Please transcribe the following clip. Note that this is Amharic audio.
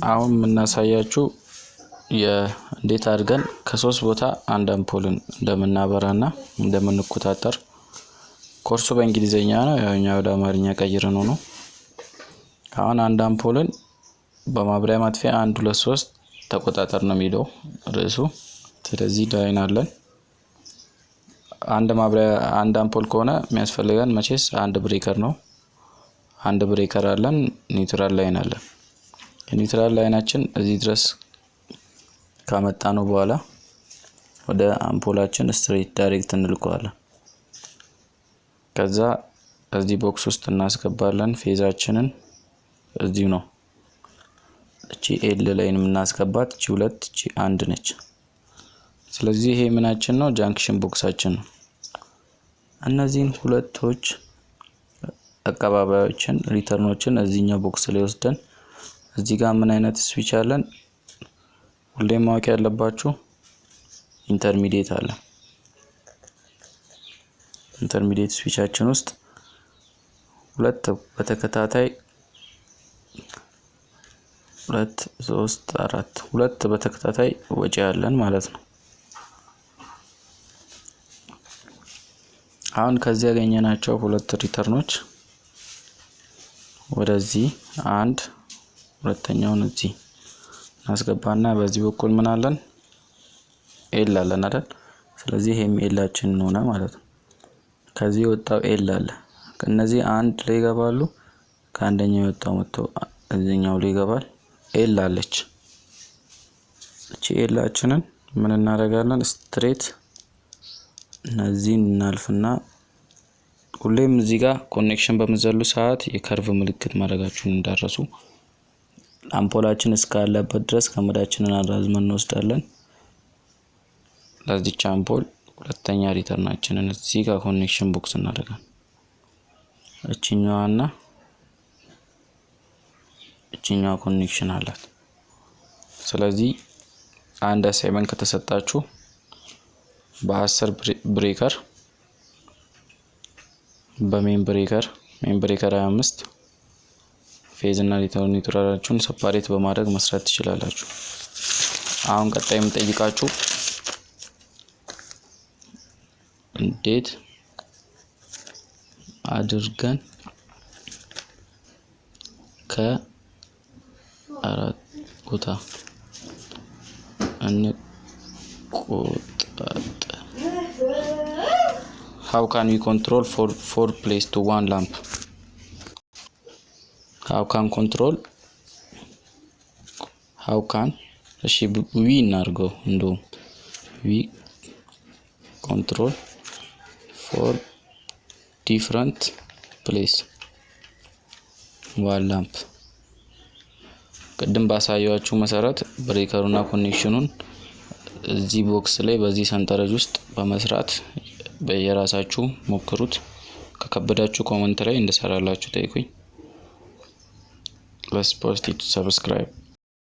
አሁን የምናሳያችሁ እንዴት አድርገን ከሶስት ቦታ አንድ አምፖልን እንደምናበራና እንደምንቆጣጠር ኮርሱ በእንግሊዘኛ ነው ያውኛ ወደ አማርኛ ቀይረነው ነው። አሁን አንድ አምፖልን በማብሪያ ማጥፊያ 1 2 3 ተቆጣጠር ነው የሚለው ርዕሱ። ስለዚህ ላይን አለን አንድ አምፖል ከሆነ የሚያስፈልገን መቼስ አንድ ብሬከር ነው። አንድ ብሬከር አለን፣ ኒውትራል ላይን አለን። የኒውትራል ላይናችን እዚህ ድረስ ካመጣነው በኋላ ወደ አምፖላችን ስትሬት ዳይሬክት እንልቀዋለን። ከዛ እዚህ ቦክስ ውስጥ እናስገባለን። ፌዛችንን እዚሁ ነው። እቺ ኤል ላይን የምናስገባት እቺ 2 እቺ 1 ነች። ስለዚህ ይሄ ምናችን ነው? ጃንክሽን ቦክሳችን ነው። እነዚህን ሁለቶች አቀባባዮችን ሪተርኖችን እዚህኛው ቦክስ ላይ ወስደን እዚህ ጋር ምን አይነት ስዊች አለን? ሁሌም ማወቅ ያለባችሁ ኢንተርሚዲየት አለ። ኢንተርሚዲየት ስዊቻችን ውስጥ ሁለት በተከታታይ 2 3 4 ሁለት በተከታታይ ወጪ ያለን ማለት ነው። አሁን ከዚህ ያገኘናቸው ሁለት ሪተርኖች ወደዚህ አንድ ሁለተኛውን እዚህ እናስገባና በዚህ በኩል ምን አለን? ኤል አለን አይደል? ስለዚህ ይሄም ኤላችን ነው ማለት ነው። ከዚህ ወጣው ኤል አለ። እነዚህ አንድ ላይ ይገባሉ። ከአንደኛው የወጣው መጥቶ እዚህኛው ላይ ይገባል። ኤል አለች። እቺ ኤላችንን ምን እናደርጋለን? ስትሬት እነዚህን እናልፍና ሁሌም እዚህ ጋር ኮኔክሽን በመዘሉ ሰዓት የከርቭ ምልክት ማድረጋችሁን እንዳረሱ። አምፖላችን እስካለበት ድረስ ገመዳችንን አራዝመን እንወስዳለን። ለዚህች አምፖል ሁለተኛ ሪተርናችንን እዚህ ጋር ኮኔክሽን ቦክስ እናደርጋለን። እቺኛዋና እቺኛዋ ኮኔክሽን አላት። ስለዚህ አንድ አሳይመንት ከተሰጣችሁ በ10 ብሬከር በሜን ብሬከር 25 ፌዝ እና ኒውትራላችሁን ሰፓሬት በማድረግ መስራት ትችላላችሁ። አሁን ቀጣይ የምጠይቃችሁ እንዴት አድርገን ከአራት ቦታ How can we control four place to one lamp? How can we እናርገው እንደው we control 4 different place one lamp? ቅድም ባሳያችሁ መሰረት ብሬከሩና ኮኔክሽኑን እዚህ ቦክስ ላይ በዚህ ሰንጠረዥ ውስጥ በመስራት በየራሳችሁ ሞክሩት። ከከበዳችሁ ኮሜንት ላይ እንድሰራላችሁ ጠይቁኝ። Let's post it to subscribe.